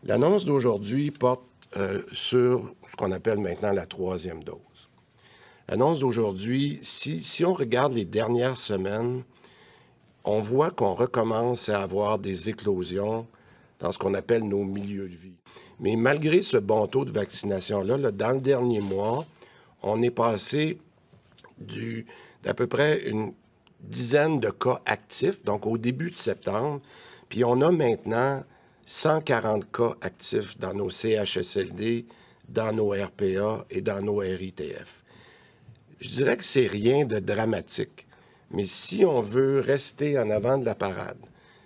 L'annonce d'aujourd'hui porte sur ce qu'on appelle maintenant la 3e dose. L'annonce d'aujourd'hui, si on regarde les dernières semaines, on voit qu'on recommence à avoir des éclosions dans ce qu'on appelle nos milieux de vie. Mais malgré ce bon taux de vaccination-là, dans le dernier mois, on est passé d'à peu près une dizaine de cas actifs, donc au début de septembre, puis on a maintenant 140 cas actifs dans nos CHSLD, dans nos RPA et dans nos RITF. Je dirais que c'est rien de dramatique, mais si on veut rester en avant de la parade,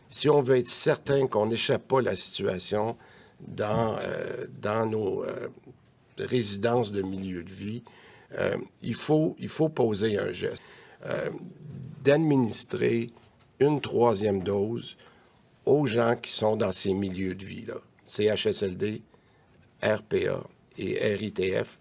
si on veut être certain qu'on n'échappe pas à la situation dans nos résidences de milieu de vie, il faut poser un geste. D'administrer une 3e dose aux gens qui sont dans ces milieux de vie-là, CHSLD, RPA et RITF,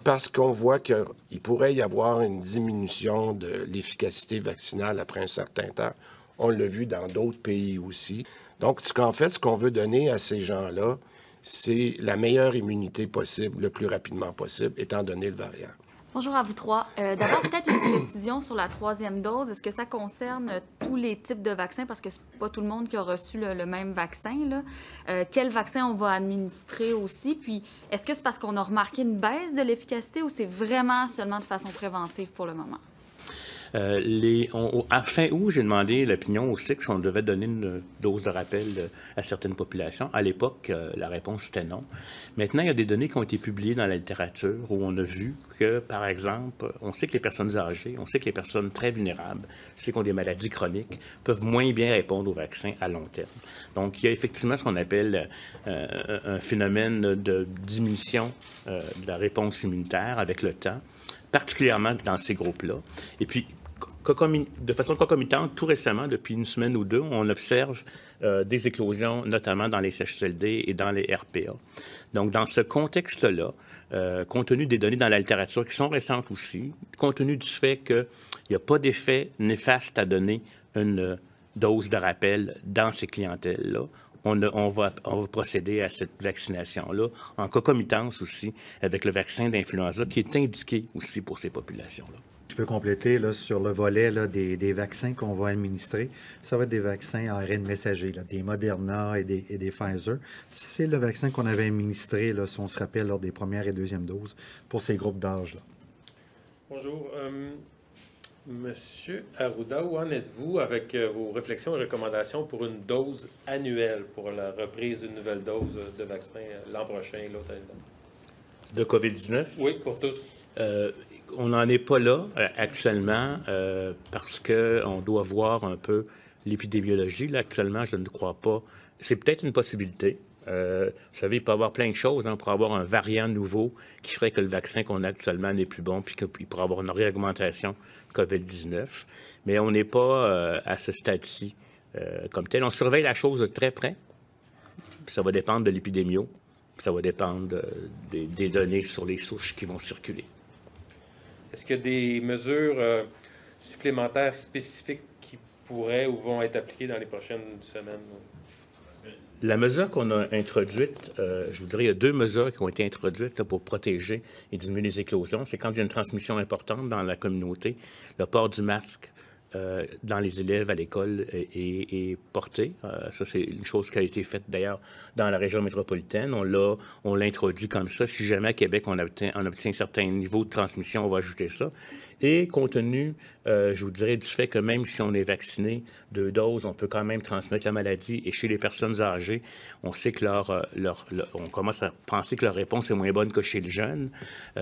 parce qu'on voit qu'il pourrait y avoir une diminution de l'efficacité vaccinale après un certain temps. On l'a vu dans d'autres pays aussi. Donc, ce qu'on veut donner à ces gens-là, c'est la meilleure immunité possible, le plus rapidement possible, étant donné le variant. Bonjour à vous trois. D'abord, peut-être une précision sur la 3e dose. Est-ce que ça concerne tous les types de vaccins? Parce que c'est pas tout le monde qui a reçu le même vaccin, là. Quel vaccin on va administrer aussi? Puis, est-ce que c'est parce qu'on a remarqué une baisse de l'efficacité ou c'est vraiment seulement de façon préventive pour le moment? À fin août, j'ai demandé l'opinion aussi qu'on devait donner une dose de rappel à certaines populations. À l'époque, la réponse était non. Maintenant, il y a des données qui ont été publiées dans la littérature où on a vu que, par exemple, on sait que les personnes âgées, on sait que les personnes très vulnérables, ceux qui ont des maladies chroniques, peuvent moins bien répondre aux vaccins à long terme. Donc, il y a effectivement ce qu'on appelle un phénomène de diminution de la réponse immunitaire avec le temps, particulièrement dans ces groupes-là. Et puis, de façon concomitante, tout récemment, depuis une semaine ou deux, on observe des éclosions, notamment dans les CHSLD et dans les RPA. Donc, dans ce contexte-là, compte tenu des données dans la littérature qui sont récentes aussi, compte tenu du fait qu'il n'y a pas d'effet néfaste à donner une dose de rappel dans ces clientèles-là, on va procéder à cette vaccination-là en concomitance aussi avec le vaccin d'influenza qui est indiqué aussi pour ces populations-là. Je peux compléter là, sur le volet là, des vaccins qu'on va administrer. Ça va être des vaccins ARN messager, là, des Moderna et des Pfizer. C'est le vaccin qu'on avait administré, là, si on se rappelle, lors des premières et deuxièmes doses pour ces groupes d'âge-là. Bonjour. Monsieur Arruda, où en êtes-vous avec vos réflexions et recommandations pour une dose annuelle pour la reprise d'une nouvelle dose de vaccin l'an prochain, l'autre année? De COVID-19? Oui, pour tous. On n'en est pas là actuellement parce qu'on doit voir un peu l'épidémiologie. Là, actuellement, je ne crois pas. C'est peut-être une possibilité. Vous savez, il peut y avoir plein de choses pour avoir un variant nouveau qui ferait que le vaccin qu'on a actuellement n'est plus bon puis qu'il pourrait avoir une réaugmentation COVID-19. Mais on n'est pas à ce stade-ci comme tel. On surveille la chose de très près. Puis ça va dépendre de l'épidémio. Ça va dépendre des données sur les souches qui vont circuler. Est-ce qu'il y a des mesures supplémentaires spécifiques qui pourraient ou vont être appliquées dans les prochaines semaines? La mesure qu'on a introduite, je vous dirais, il y a 2 mesures qui ont été introduites là, pour protéger et diminuer les éclosions. C'est quand il y a une transmission importante dans la communauté, le port du masque dans les élèves à l'école est porté. Ça, c'est une chose qui a été faite d'ailleurs dans la région métropolitaine. On l'a introduit comme ça. Si jamais à Québec, on obtient un certain niveau de transmission, on va ajouter ça. Et compte tenu, je vous dirais, du fait que même si on est vacciné 2 doses, on peut quand même transmettre la maladie. Et chez les personnes âgées, on sait que on commence à penser que leur réponse est moins bonne que chez le jeune.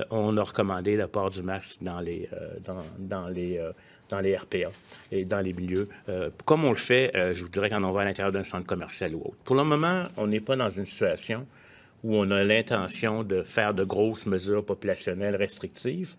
On a recommandé le port du masque dans les RPA et dans les milieux, comme on le fait, je vous dirais, quand on va à l'intérieur d'un centre commercial ou autre. Pour le moment, on n'est pas dans une situation où on a l'intention de faire de grosses mesures populationnelles restrictives.